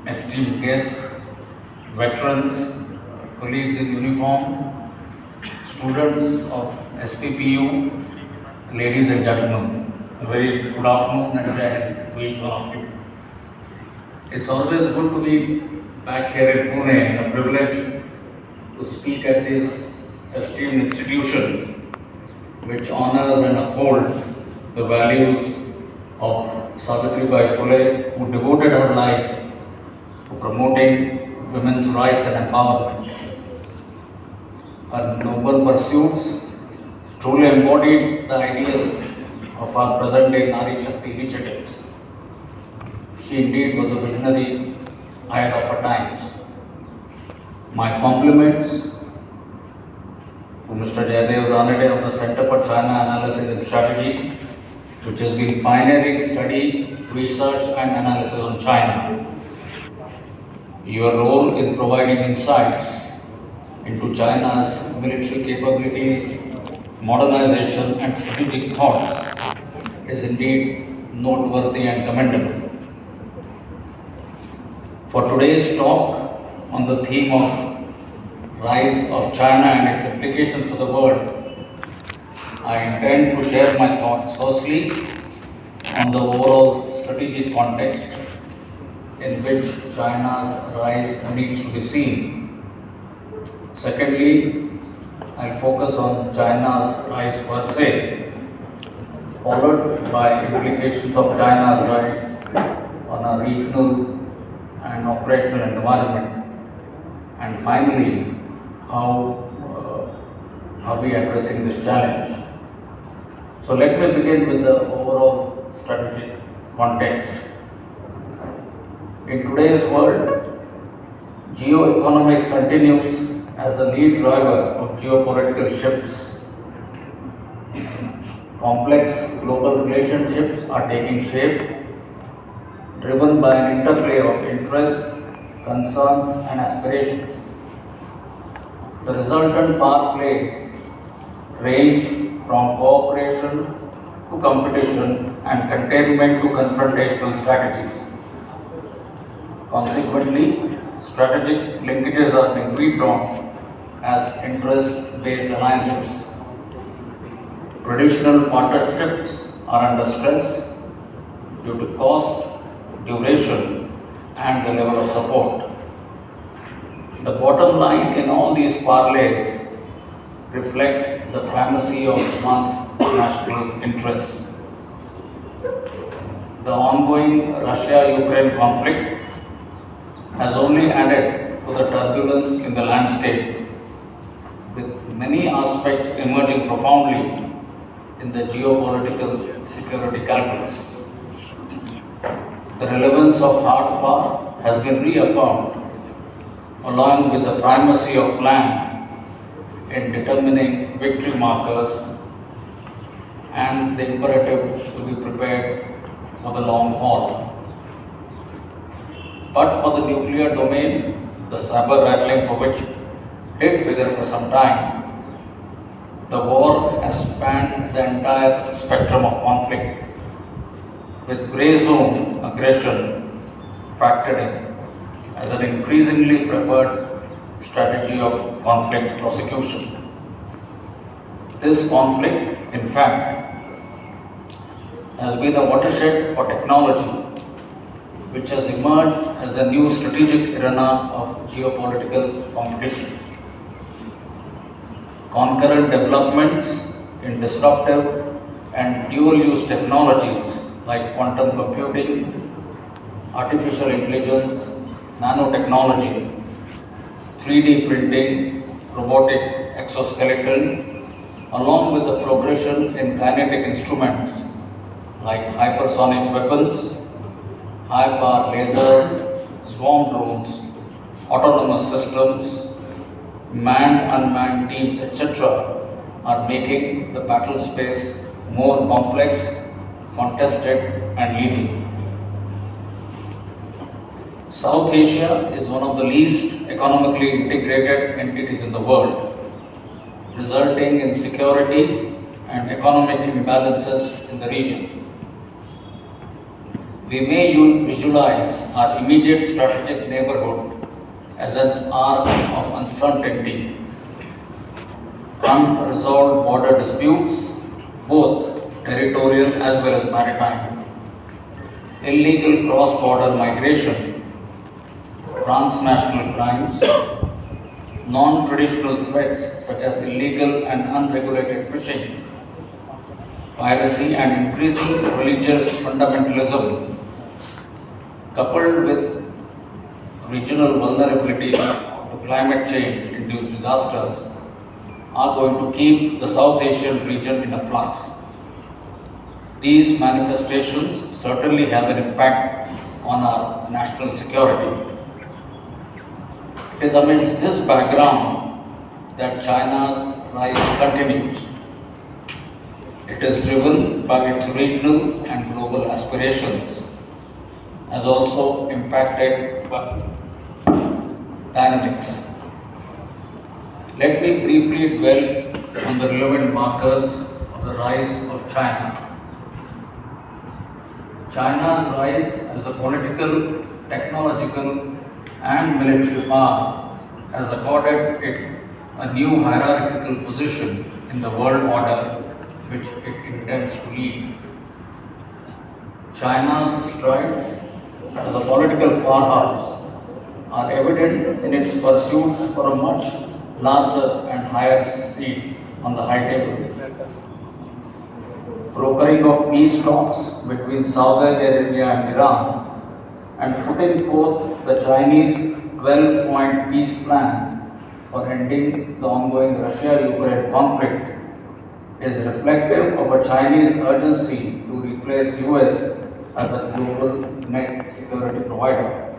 esteemed guests, veterans, colleagues in uniform, students of SPPU, ladies and gentlemen, a very good afternoon and Jai Hind to each one of you. It's always good to be back here in Pune and a privilege to speak at this esteemed institution which honors and upholds the values of Savitribai Phule, who devoted her life to promoting women's rights and empowerment. Her noble pursuits truly embodied the ideals of our present-day Nari Shakti initiatives. She indeed was a visionary ahead of her times. My compliments to Mr. Jaydev Ranade of the Center for China Analysis and Strategy, which has been pioneering study, research and analysis on China. Your role in providing insights into China's military capabilities, modernization and strategic thoughts is indeed noteworthy and commendable. For today's talk on the theme of rise of China and its implications for the world, I intend to share my thoughts firstly on the overall strategic context in which China's rise needs to be seen. Secondly, I'll focus on China's rise per se, followed by implications of China's rise on a regional and operational environment, and finally, how are we addressing this challenge. So let me begin with the overall strategic context. In today's world, geoeconomics continues as the lead driver of geopolitical shifts. Complex global relationships are taking shape, driven by an interplay of interests, concerns, and aspirations. The resultant power plays range from cooperation to competition and containment to confrontational strategies. Consequently, strategic linkages are being redrawn as interest-based alliances. Traditional partnerships are under stress due to cost, duration, and the level of support. The bottom line in all these parlays reflect the primacy of one's national interests. The ongoing Russia-Ukraine conflict has only added to the turbulence in the landscape, with many aspects emerging profoundly in the geopolitical security calculus. The relevance of hard power has been reaffirmed, along with the primacy of land in determining victory markers and the imperative to be prepared for the long haul. But for the nuclear domain, the saber rattling for which did figure for some time, the war has spanned the entire spectrum of conflict, with grey zone aggression factored in as an increasingly preferred strategy of conflict prosecution. This conflict, in fact, has been a watershed for technology, which has emerged as the new strategic arena of geopolitical competition. Concurrent developments in disruptive and dual-use technologies like quantum computing, artificial intelligence, nanotechnology, 3D printing, robotic exoskeleton, along with the progression in kinetic instruments like hypersonic weapons, high-power lasers, swarm drones, autonomous systems, manned, unmanned teams, etc., are making the battle space more complex, contested, and lethal. South Asia is one of the least economically integrated entities in the world, resulting in security and economic imbalances in the region. We may visualize our immediate strategic neighborhood as an arc of uncertainty, unresolved border disputes, both territorial as well as maritime, illegal cross-border migration, transnational crimes, non-traditional threats such as illegal and unregulated fishing, piracy and increasing religious fundamentalism, coupled with regional vulnerability to climate change-induced disasters, are going to keep the South Asian region in a flux. These manifestations certainly have an impact on our national security. It is amidst this background that China's rise continues. It is driven by its regional and global aspirations, as also impacted by dynamics. Let me briefly dwell on the relevant markers of the rise of China. China's rise as a political, technological, and military power has accorded it a new hierarchical position in the world order which it intends to lead. China's strides as a political powerhouse are evident in its pursuits for a much larger and higher seat on the high table. Brokering of peace talks between Saudi Arabia and Iran and putting forth the Chinese 12-point peace plan for ending the ongoing Russia-Ukraine conflict is reflective of a Chinese urgency to replace US as the global net security provider.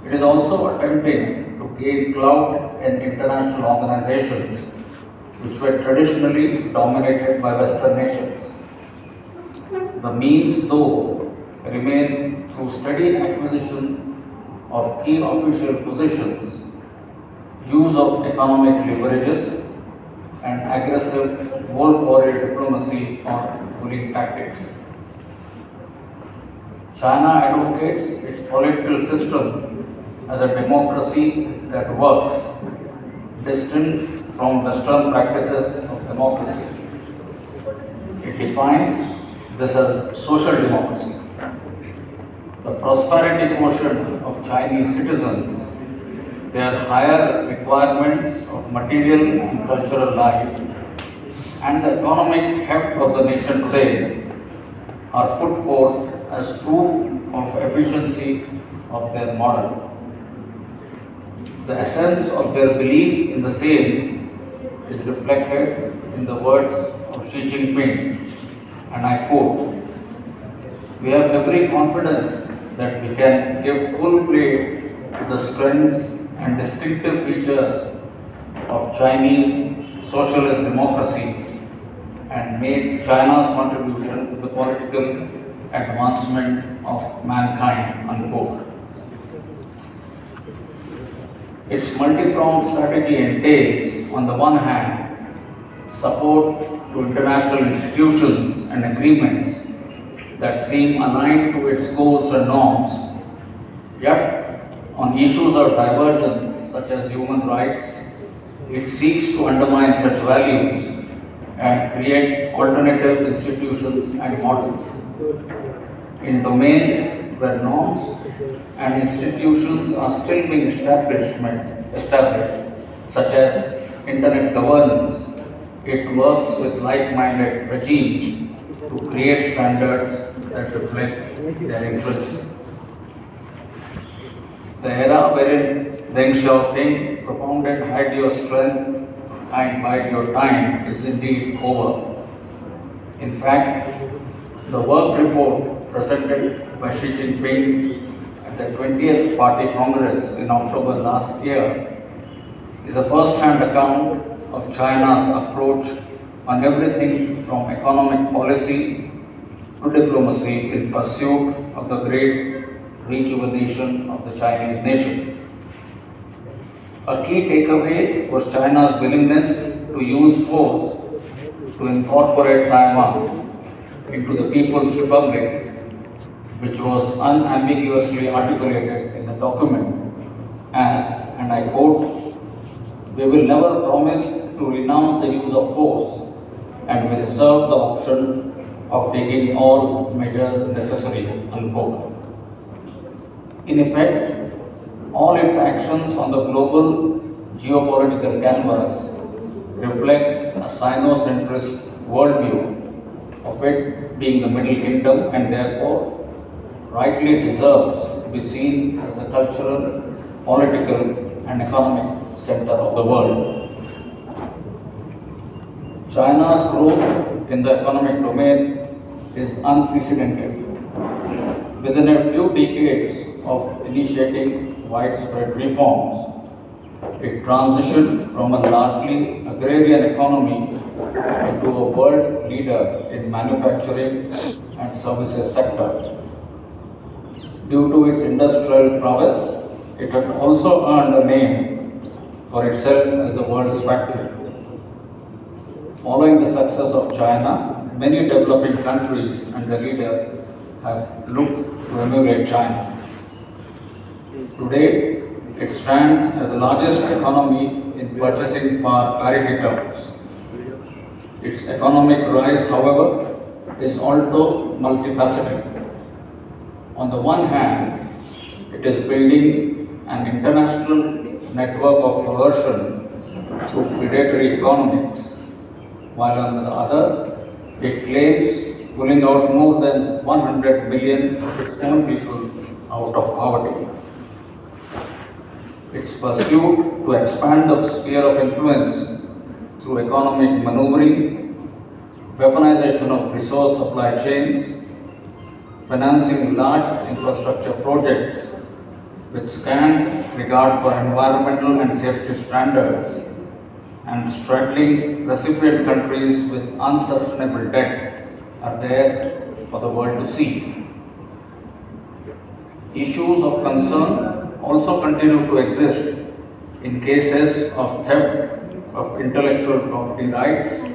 It is also attempting to gain clout in international organizations which were traditionally dominated by Western nations. The means, though, remain through steady acquisition of key official positions, use of economic leverages, and aggressive wolf-warrior diplomacy or bullying tactics. China advocates its political system as a democracy that works, distant from Western practices of democracy. It defines this as social democracy. The prosperity quotient of Chinese citizens, their higher requirements of material and cultural life, and the economic heft of the nation today are put forth as proof of efficiency of their model. The essence of their belief in the same is reflected in the words of Xi Jinping, and I quote, "We have every confidence that we can give full play to the strengths and distinctive features of Chinese socialist democracy and make China's contribution to the political advancement of mankind," unquote. Its multi-pronged strategy entails, on the one hand, support to international institutions and agreements that seem aligned to its goals and norms, yet on issues of divergence such as human rights, it seeks to undermine such values and create alternative institutions and models. In domains where norms and institutions are still being established, such as internet governance, it works with like-minded regimes to create standards that reflect their interests. The era wherein Deng Xiaoping propounded hide your strength and bide your time is indeed over. In fact, the work report presented by Xi Jinping at the 20th Party Congress in October last year is a first-hand account of China's approach on everything from economic policy to diplomacy in pursuit of the great rejuvenation of the Chinese nation. A key takeaway was China's willingness to use force to incorporate Taiwan into the People's Republic which was unambiguously articulated in the document as, and I quote, "We will never promise to renounce the use of force and we reserve the option of taking all measures necessary," unquote. In effect, all its actions on the global geopolitical canvas reflect a Sino-centrist worldview of it being the Middle Kingdom and therefore rightly deserves to be seen as the cultural, political and economic center of the world. China's growth in the economic domain is unprecedented. Within a few decades of initiating widespread reforms, it transitioned from a largely agrarian economy into a world leader in manufacturing and services sector. Due to its industrial prowess, it had also earned a name for itself as the world's factory. Following the success of China, many developing countries and their leaders have looked to emulate China. Today, it stands as the largest economy in purchasing power parity terms. Its economic rise, however, is also multifaceted. On the one hand, it is building an international network of coercion through predatory economics, while on the other, it claims pulling out more than 100 million of its own people out of poverty. Its pursuit to expand the sphere of influence through economic maneuvering, weaponization of resource supply chains, financing large infrastructure projects with scant regard for environmental and safety standards, and straddling recipient countries with unsustainable debt are there for the world to see. Issues of concern also continue to exist in cases of theft of intellectual property rights,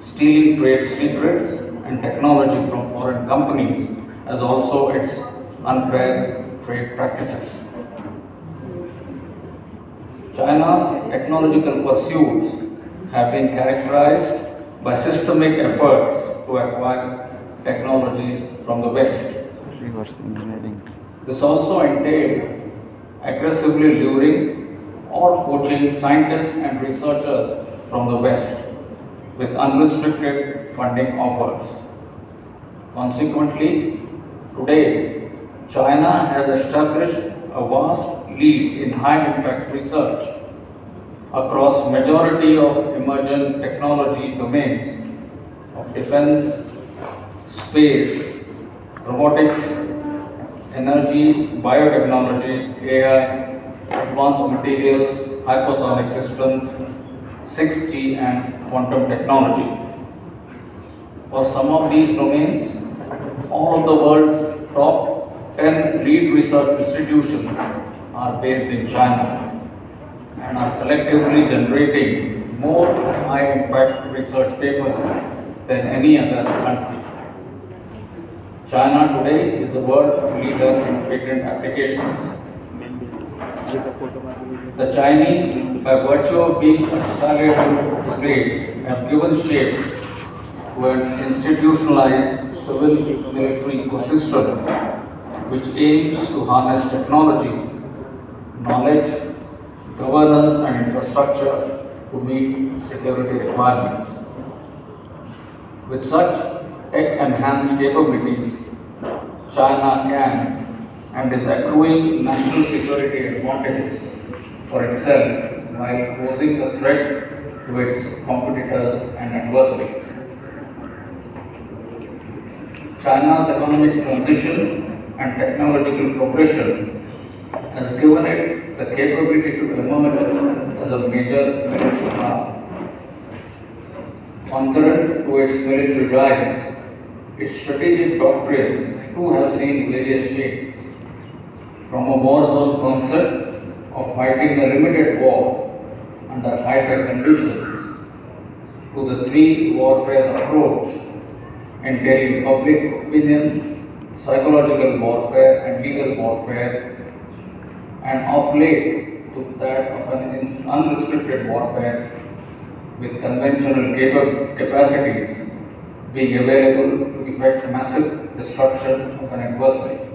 stealing trade secrets and technology from foreign companies, as also its unfair trade practices. China's technological pursuits have been characterized by systemic efforts to acquire technologies from the West. Reverse engineering. This also entailed aggressively luring or poaching scientists and researchers from the West with unrestricted funding offers. Consequently, today, China has established a vast lead in high-impact research across majority of emerging technology domains of defense, space, robotics, energy, biotechnology, AI, advanced materials, hypersonic systems, 6G and quantum technology. For some of these domains, all of the world's top 10 lead research institutions are based in China and are collectively generating more high-impact research papers than any other country. China today is the world leader in patent applications. The Chinese, by virtue of being a totalitarian state, have given shape to an institutionalized civil-military ecosystem which aims to harness technology, knowledge, governance and infrastructure to meet security requirements. With such tech-enhanced capabilities, China can and is accruing national security advantages for itself while posing a threat to its competitors and adversaries. China's economic transition and technological progression has given it the capability to emerge as a major military power. Concurrent to its military rise, its strategic doctrines too have seen various shades, from a war zone concept of fighting a limited war under high-tech conditions to the three warfares approach entailing public opinion, psychological warfare and legal warfare, and of late took that of an unrestricted warfare with conventional capacities being available to effect massive destruction of an adversary.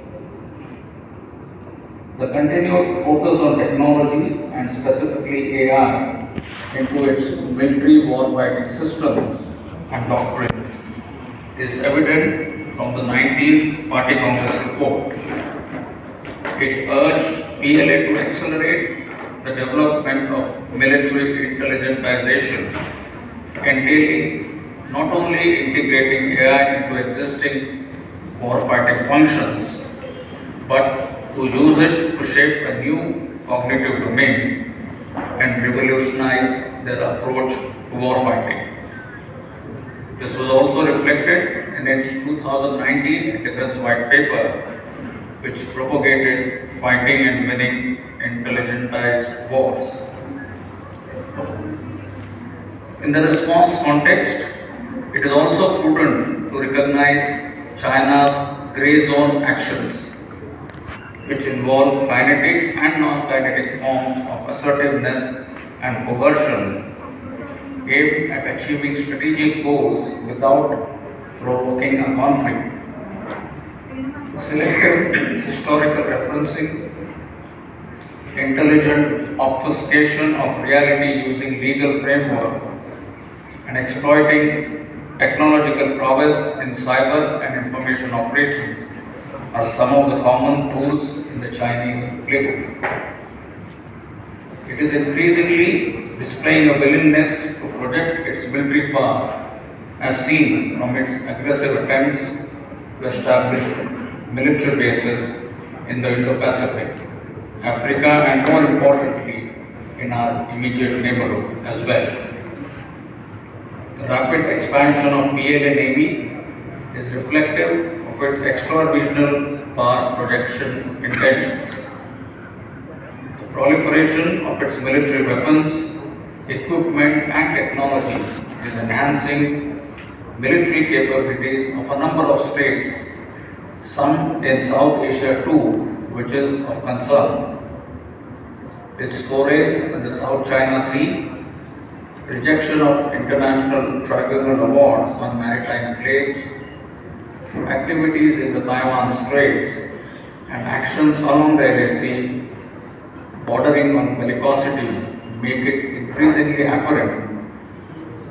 The continued focus on technology and specifically AI into its military warfighting systems and doctrines is evident from the 19th Party Congress report. It urged PLA to accelerate the development of military intelligentization, entailing not only integrating AI into existing warfighting functions, but to use it to shape a new cognitive domain and revolutionize their approach to warfighting. This was also reflected in its 2019 Defense White Paper, which propagated fighting and winning intelligentized wars. In the response context, it is also prudent to recognize China's grey zone actions, which involve kinetic and non-kinetic forms of assertiveness and coercion aimed at achieving strategic goals without provoking a conflict. Selective historical referencing, intelligent obfuscation of reality using legal framework, and exploiting technological prowess in cyber and information operations are some of the common tools in the Chinese playbook. It is increasingly displaying a willingness to project its military power, as seen from its aggressive attempts to establish military bases in the Indo-Pacific, Africa, and more importantly, in our immediate neighborhood as well. The rapid expansion of PLA Navy is reflective of its extra-regional power projection intentions. The proliferation of its military weapons, equipment, and technology is enhancing military capabilities of a number of states, some in South Asia too, which is of concern. Its forays in the South China Sea, rejection of international tribunal awards on maritime claims, activities in the Taiwan Straits, and actions along the LAC bordering on bellicosity make it increasingly apparent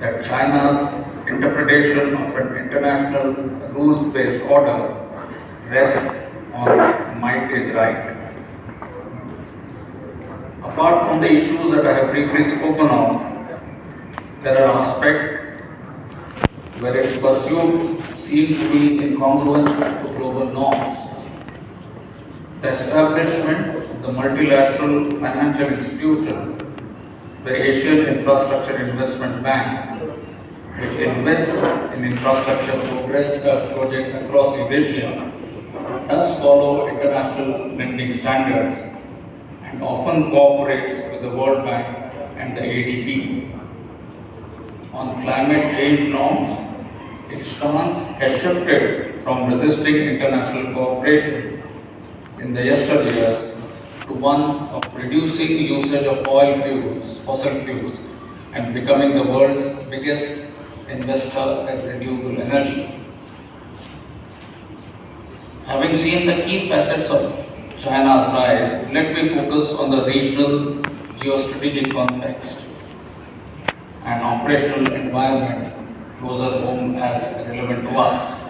that China's interpretation of an international rules-based order rests on might is right. Apart from the issues that I have briefly spoken of, there are aspects where its pursuits seem to be in congruence to global norms. The establishment of the multilateral financial institution, the Asian Infrastructure Investment Bank, which invests in infrastructure projects across Eurasia, does follow international lending standards and often cooperates with the World Bank and the ADB. On climate change norms, its stance has shifted from resisting international cooperation in the yesteryears to one of reducing usage of fossil fuels, and becoming the world's biggest investor in renewable energy. Having seen the key facets of China's rise, let me focus on the regional geostrategic context and operational environment closer home as relevant to us.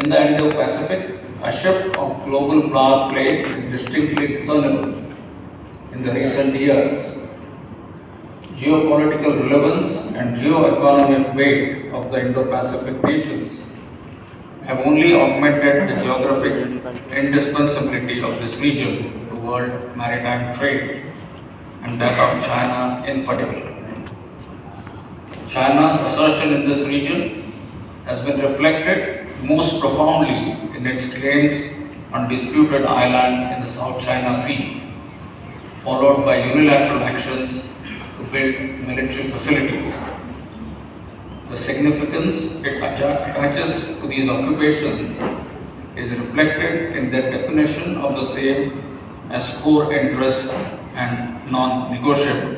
In the Indo-Pacific, a shift of global power play is distinctly discernible in the recent years. Geopolitical relevance and geo-economic weight of the Indo-Pacific nations have only augmented the geographic indispensability of this region to world maritime trade, and that of China in particular. China's assertion in this region has been reflected most profoundly in its claims on disputed islands in the South China Sea, followed by unilateral actions to build military facilities. The significance it attaches to these occupations is reflected in their definition of the same as core interest and non-negotiable.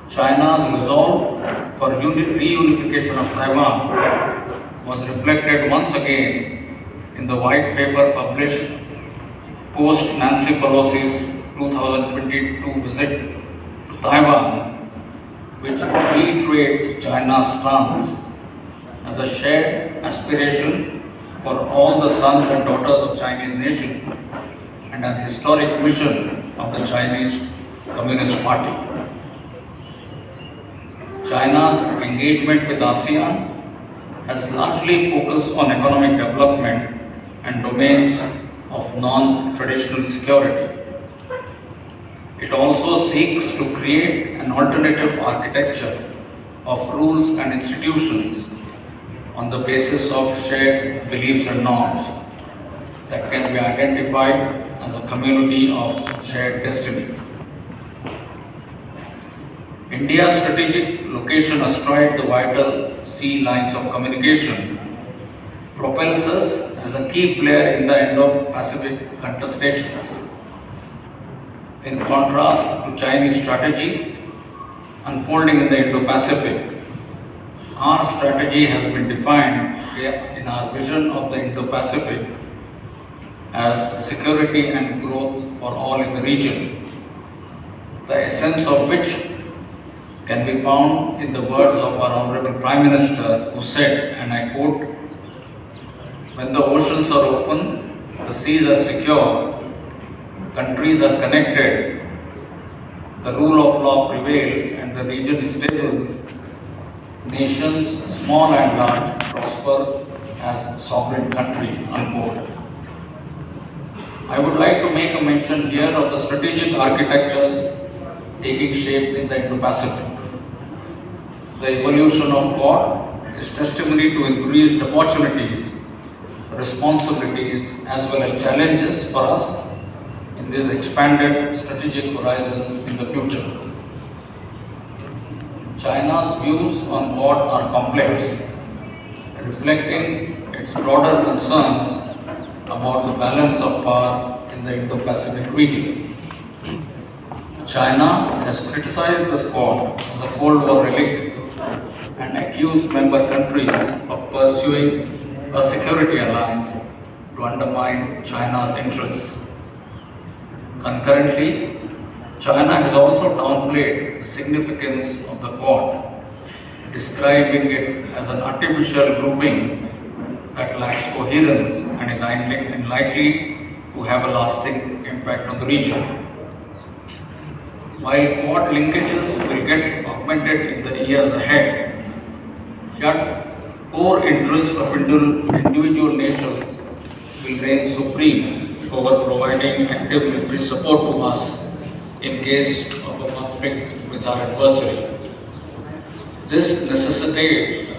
China's resolve for reunification of Taiwan was reflected once again in the white paper published post Nancy Pelosi's 2022 visit to Taiwan, which reiterates China's stance as a shared aspiration for all the sons and daughters of Chinese nation and an historic mission of the Chinese Communist Party. China's engagement with ASEAN has largely focused on economic development and domains of non-traditional security. It also seeks to create an alternative architecture of rules and institutions on the basis of shared beliefs and norms that can be identified as a community of shared destiny. India's strategic location astride the vital sea lines of communication propels us as a key player in the Indo-Pacific contestations. In contrast to Chinese strategy unfolding in the Indo-Pacific, our strategy has been defined in our vision of the Indo-Pacific as security and growth for all in the region, the essence of which can be found in the words of our Honorable Prime Minister, who said, and I quote, "When the oceans are open, the seas are secure, countries are connected, the rule of law prevails and the region is stable, nations, small and large, prosper as sovereign countries," unquote. I would like to make a mention here of the strategic architectures taking shape in the Indo-Pacific. The evolution of Quad is testimony to increased opportunities, responsibilities, as well as challenges for us in this expanded strategic horizon in the future. China's views on Quad are complex, reflecting its broader concerns about the balance of power in the Indo-Pacific region. China has criticized the Quad as a Cold War relic and accused member countries of pursuing a security alliance to undermine China's interests. Concurrently, China has also downplayed the significance of the Quad, describing it as an artificial grouping that lacks coherence and is unlikely to have a lasting impact on the region. While Quad linkages will get augmented in the years ahead, yet core interests of individual nations will reign supreme over providing active military support to us in case of a conflict with our adversary. This necessitates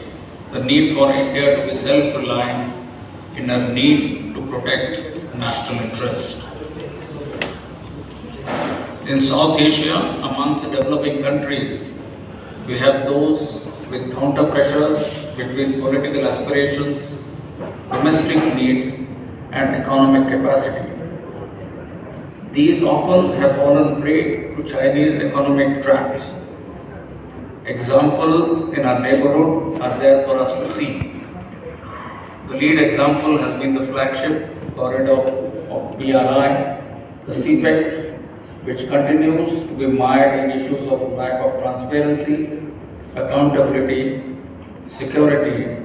the need for India to be self-reliant in her needs to protect national interest. In South Asia, amongst the developing countries, we have those with counter pressures between political aspirations, domestic needs, and economic capacity. These often have fallen prey to Chinese economic traps. Examples in our neighborhood are there for us to see. The lead example has been the flagship corridor of BRI, the CPEX, which continues to be mired in issues of lack of transparency, accountability, security,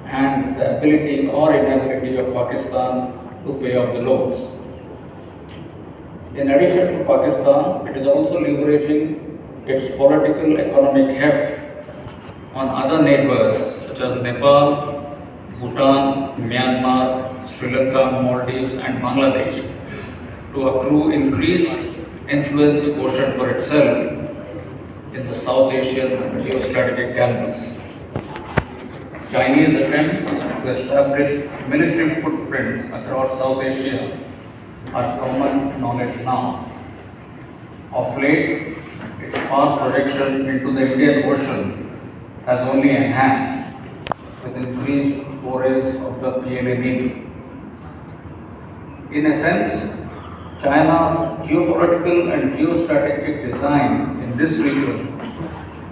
and the ability or inability of Pakistan to pay off the loans. In addition to Pakistan, it is also leveraging its political economic heft on other neighbors such as Nepal, Bhutan, Myanmar, Sri Lanka, Maldives, and Bangladesh to accrue increased influence quotient for itself in the South Asian geostrategic canvas. Chinese attempts to establish military footprints across South Asia are common knowledge now. Of late, its power projection into the Indian Ocean has only enhanced with increased forays of the PLA Navy. In a sense, China's geopolitical and geostrategic design in this region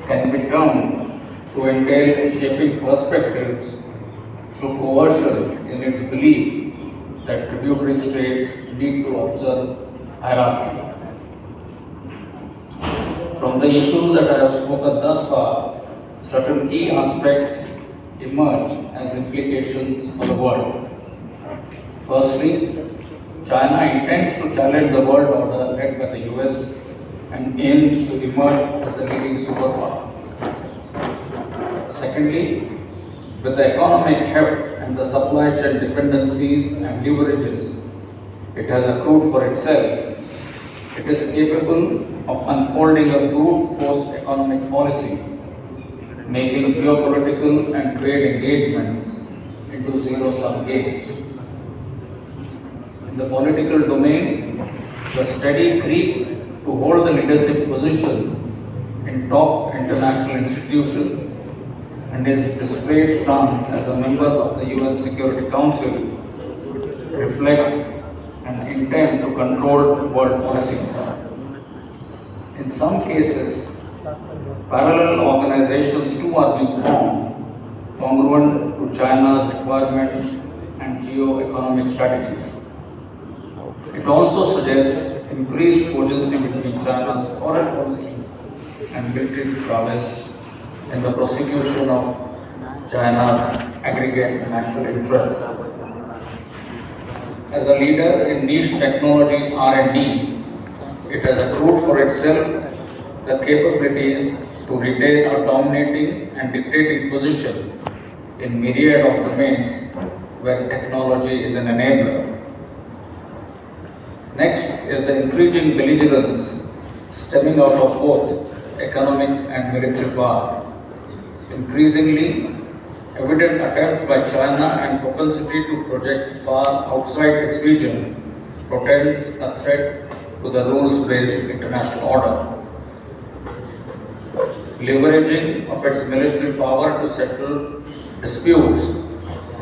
can be termed to entail shaping perspectives through coercion in its belief that tributary states need to observe hierarchy. From the issues that I have spoken thus far, certain key aspects emerge as implications for the world. Firstly, China intends to challenge the world order led by the US and aims to emerge as the leading superpower. Secondly, with the economic heft and the supply chain dependencies and leverages it has accrued for itself, it is capable of unfolding a brute force economic policy, making geopolitical and trade engagements into zero-sum games. In the political domain, the steady creep to hold the leadership position in top international institutions and his displayed stance as a member of the UN Security Council reflect an intent to control world policies. In some cases, parallel organizations too are being formed congruent to China's requirements and geo-economic strategies. It also suggests increased cogency between China's foreign policy and military prowess in the prosecution of China's aggregate national interests. As a leader in niche technology R&D, it has accrued for itself the capabilities to retain a dominating and dictating position in myriad of domains where technology is an enabler. Next is the increasing belligerence stemming out of both economic and military power. Increasingly, evident attempts by China and propensity to project power outside its region portends a threat to the rules-based international order. Leveraging of its military power to settle disputes,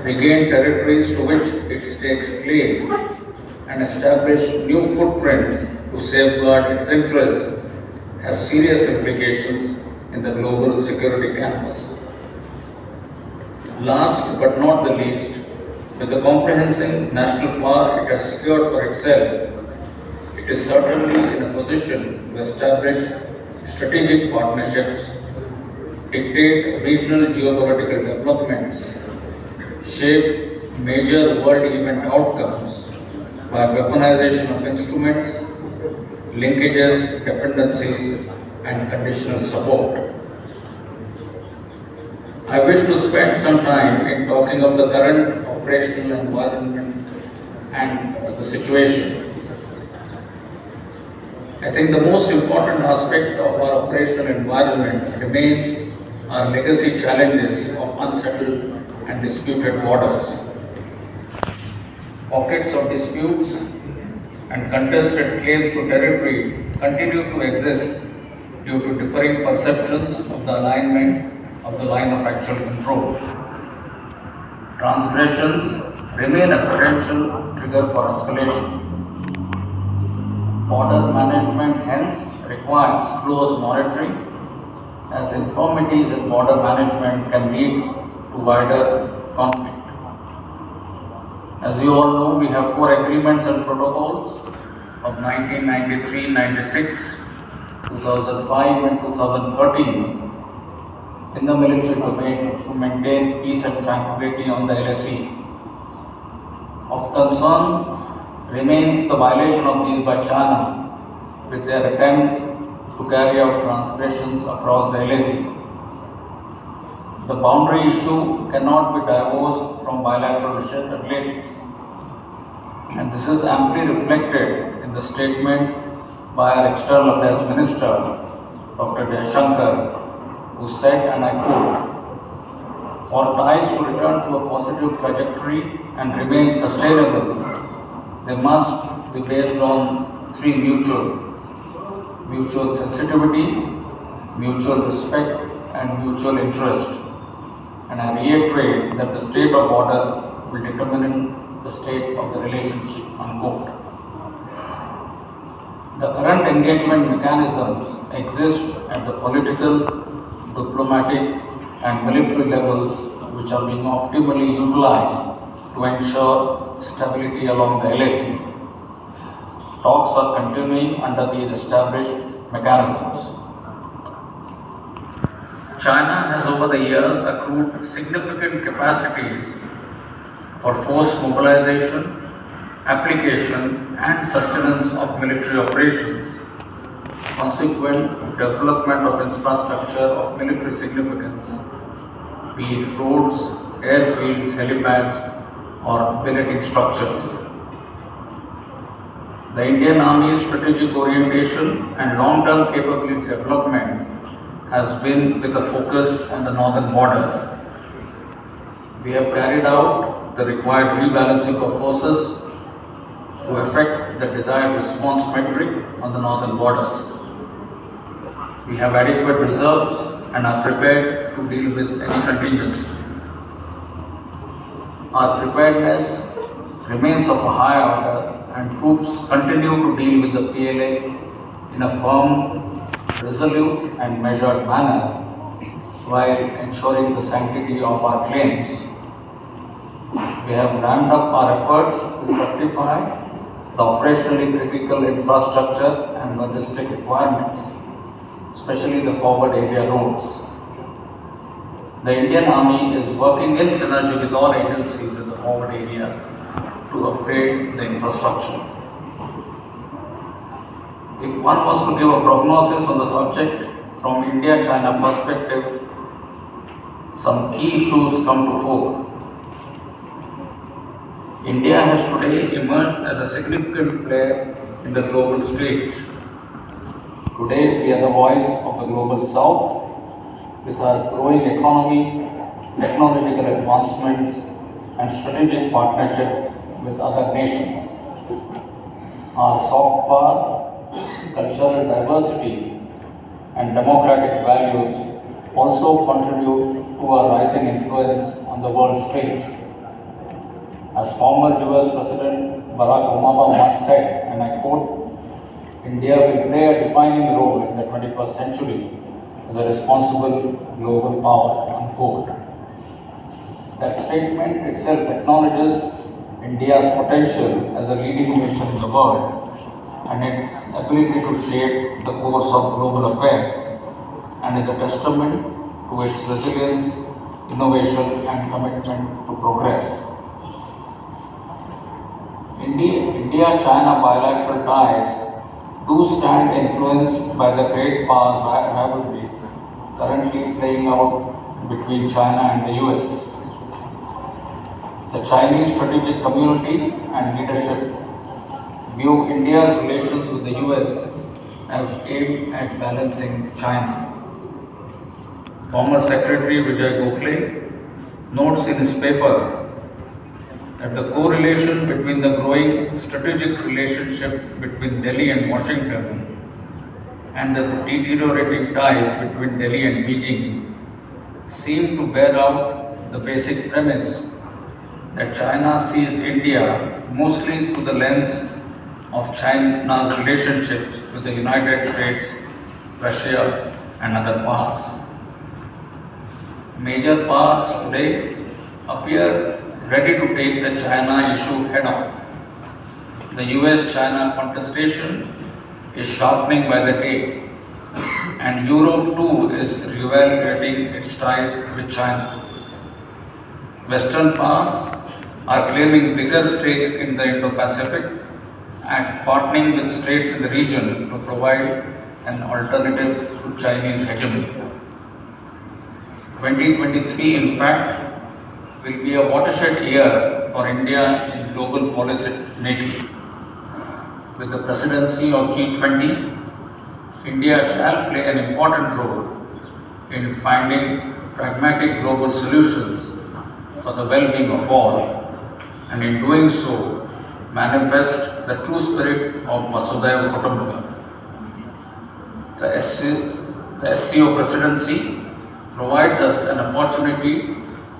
regain territories to which it stakes claim, and establish new footprints to safeguard its interests has serious implications in the global security canvas. Last but not the least, with the comprehensive national power it has secured for itself, it is certainly in a position to establish strategic partnerships, dictate regional geopolitical developments, shape major world event outcomes by weaponization of instruments, linkages, dependencies, and conditional support. I wish to spend some time in talking of the current operational environment and the situation. I think the most important aspect of our operational environment remains our legacy challenges of unsettled and disputed borders. Pockets of disputes and contested claims to territory continue to exist due to differing perceptions of the alignment of the line of actual control. Transgressions remain a potential trigger for escalation. Border management hence requires close monitoring, as infirmities in border management can lead to wider conflict. As you all know, we have 4 agreements and protocols of 1993, 96, 2005 and 2013 in the military domain to maintain peace and tranquility on the LSE. Of concern remains the violation of these by China with their attempt to carry out transgressions across the LSE. The boundary issue cannot be divorced from bilateral relations, and this is amply reflected in the statement by our External Affairs Minister, Dr. Jaishankar, who said, and I quote, "For ties to return to a positive trajectory and remain sustainable, they must be based on 3 mutual sensitivity, mutual respect, and mutual interest. and I reiterate that the state of order will determine the state of the relationship, unquote. The current engagement mechanisms exist at the political, diplomatic, and military levels, which are being optimally utilized to ensure stability along the LAC. Talks are continuing under these established mechanisms. China has over the years accrued significant capacities for force mobilization, application, and sustenance of military operations. Consequent development of infrastructure of military significance, be it roads, airfields, helipads, or billeting structures. The Indian Army's strategic orientation and long-term capability development has been with a focus on the northern borders. We have carried out the required rebalancing of forces to effect the desired response metric on the northern borders. We have adequate reserves and are prepared to deal with any contingency. Our preparedness remains of a high order and troops continue to deal with the PLA in a firm, resolute and measured manner while ensuring the sanctity of our claims. We have ramped up our efforts to rectify the operationally critical infrastructure and logistic requirements, especially the forward area roads. The Indian Army is working in synergy with all agencies in the forward areas to upgrade the infrastructure. If one was to give a prognosis on the subject from India-China perspective, some key issues come to fore. India has today emerged as a significant player in the global stage. Today, we are the voice of the global south with our growing economy, technological advancements, and strategic partnership with other nations. Our soft power, cultural diversity, and democratic values also contribute to our rising influence on the world stage. As former US President Barack Obama once said, and I quote, India will play a defining role in the 21st century as a responsible global power, unquote. That statement itself acknowledges India's potential as a leading nation in the world and its ability to shape the course of global affairs, and is a testament to its resilience, innovation, and commitment to progress. India-China bilateral ties do stand influenced by the great power rivalry currently playing out between China and the US. The Chinese strategic community and leadership view India's relations with the US as aimed at balancing China. Former Secretary Vijay Gokhale notes in his paper that the correlation between the growing strategic relationship between Delhi and Washington and the deteriorating ties between Delhi and Beijing seem to bear out the basic premise that China sees India mostly through the lens of China's relationships with the United States, Russia, and other powers. Major powers today appear ready to take the China issue head on. The US-China contestation is sharpening by the day, and Europe too is reevaluating its ties with China. Western powers are claiming bigger stakes in the Indo-Pacific and partnering with states in the region to provide an alternative to Chinese hegemony. 2023, in fact, will be a watershed year for India in global policy making. With the presidency of G20, India shall play an important role in finding pragmatic global solutions for the well-being of all, and in doing so, manifest the true spirit of Vasudhaiva Kutumbakam. The SCO presidency provides us an opportunity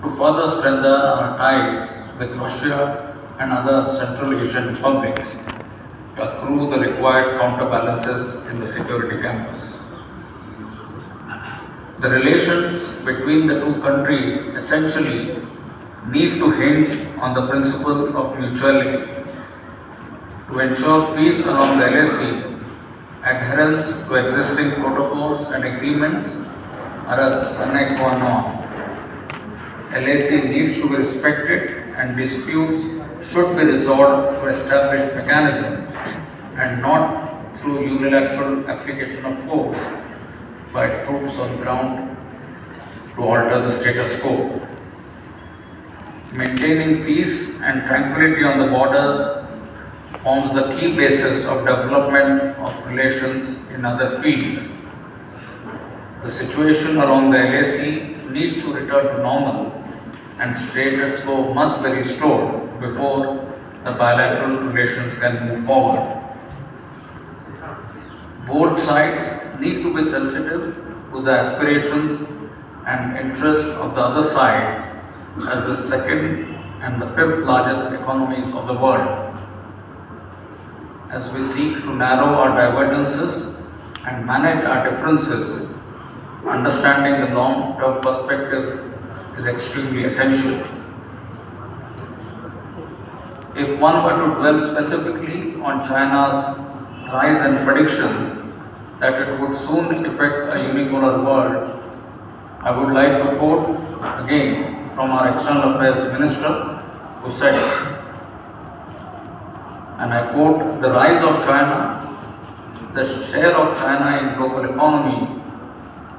to further strengthen our ties with Russia and other Central Asian republics to accrue the required counterbalances in the security campus. The relations between the two countries essentially need to hinge on the principle of mutuality. To ensure peace along the LAC, adherence to existing protocols and agreements are a sine qua non. LAC needs to be respected and disputes should be resolved through established mechanisms and not through unilateral application of force by troops on ground to alter the status quo. Maintaining peace and tranquility on the borders forms the key basis of development of relations in other fields. The situation along the LAC needs to return to normal and status quo must be restored before the bilateral relations can move forward. Both sides need to be sensitive to the aspirations and interests of the other side as the second and the fifth largest economies of the world. As we seek to narrow our divergences and manage our differences, understanding the long-term perspective is extremely essential. If one were to dwell specifically on China's rise and predictions that it would soon affect a unipolar world, I would like to quote again from our External Affairs Minister who said, and I quote, "The rise of China, the share of China in global economy,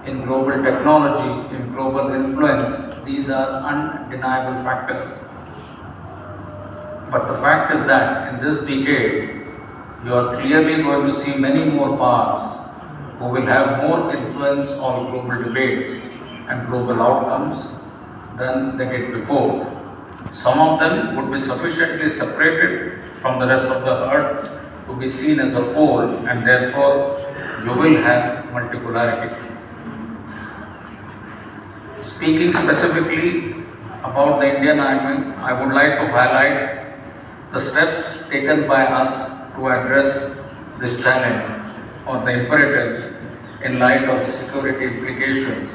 in global technology, in global influence, these are undeniable factors. But the fact is that in this decade, you are clearly going to see many more powers who will have more influence on global debates and global outcomes than they did before. Some of them would be sufficiently separated from the rest of the herd to be seen as a whole, and therefore you will have multipolarity." Speaking specifically about the Indian Army, I would like to highlight the steps taken by us to address this challenge or the imperatives in light of the security implications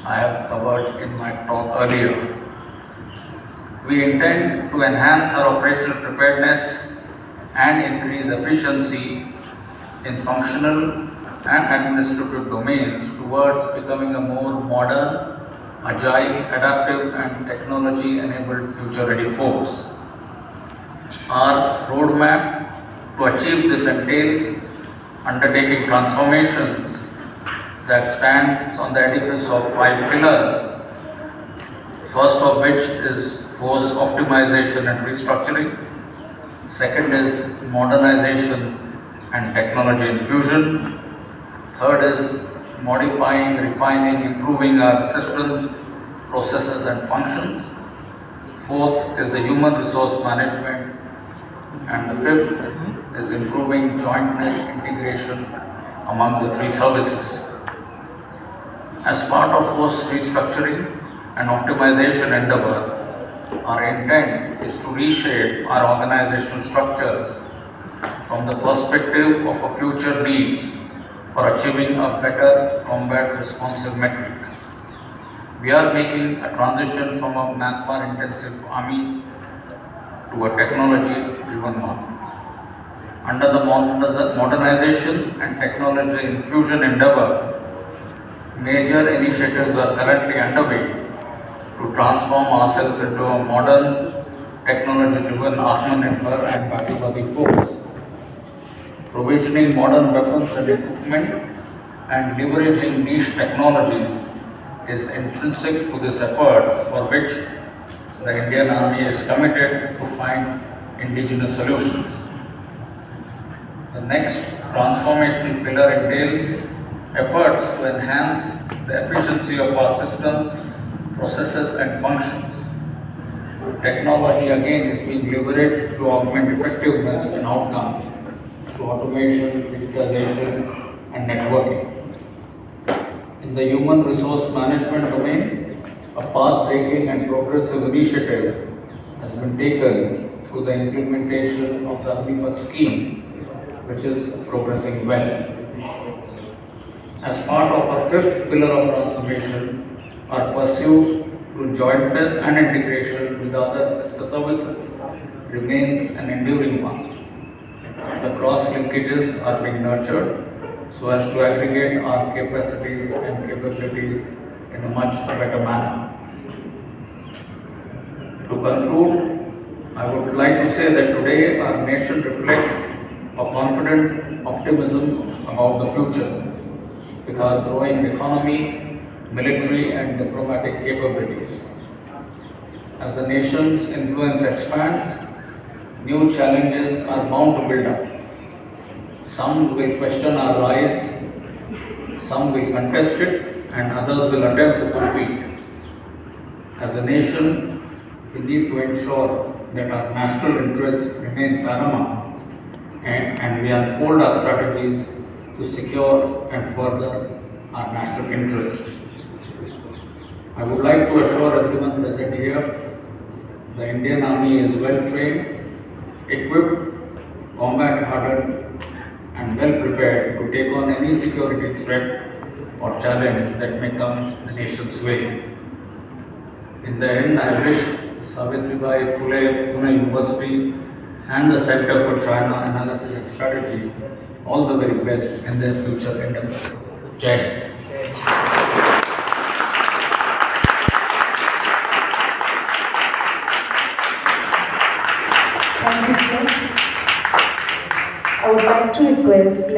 I have covered in my talk earlier. We intend to enhance our operational preparedness and increase efficiency in functional and administrative domains towards becoming a more modern, agile, adaptive and technology-enabled future-ready force. Our roadmap to achieve this entails undertaking transformations that stands on the edifice of 5 pillars, first of which is force optimization and restructuring, second is modernization and technology infusion, third is modifying, refining, improving our systems, processes and functions, fourth is the human resource management, and the fifth is improving jointness, integration among the 3 services. As part of force restructuring and optimization endeavor, our intent is to reshape our organizational structures from the perspective of a future needs for achieving a better combat responsive metric. We are making a transition from a manpower intensive army to a technology driven one. Under the modernization and technology infusion endeavor, major initiatives are currently underway to transform ourselves into a modern, technology-driven armament and battle-worthy force. Provisioning modern weapons and equipment and leveraging niche technologies is intrinsic to this effort, for which the Indian Army is committed to find indigenous solutions. The next transformational pillar entails efforts to enhance the efficiency of our systems, processes and functions. Technology again is being leveraged to augment effectiveness and outcomes through automation, digitization and networking. In the human resource management domain, A path-breaking and progressive initiative has been taken through the implementation of the Agnipath scheme, which is progressing well. As part of our fifth pillar of transformation, our pursuit to jointness and integration with other sister services remains an enduring one. The cross linkages are being nurtured so as to aggregate our capacities and capabilities in a much better manner. To conclude, I would like to say that today our nation reflects a confident optimism about the future with our growing economy, military and diplomatic capabilities. As the nation's influence expands, new challenges are bound to build up. Some will question our rise, some will contest it, and others will attempt to compete. As a nation, we need to ensure that our national interests remain paramount and we unfold our strategies to secure and further our national interests. I would like to assure everyone present here, the Indian Army is well trained, equipped, combat hardened, and well prepared to take on any security threat or challenge that may come the nation's way. In the end, I wish the Savitribai Phule Pune University and the Center for China Analysis and Strategy all the very best in their future endeavors. Jai Hind. Thank you, sir. I would like to request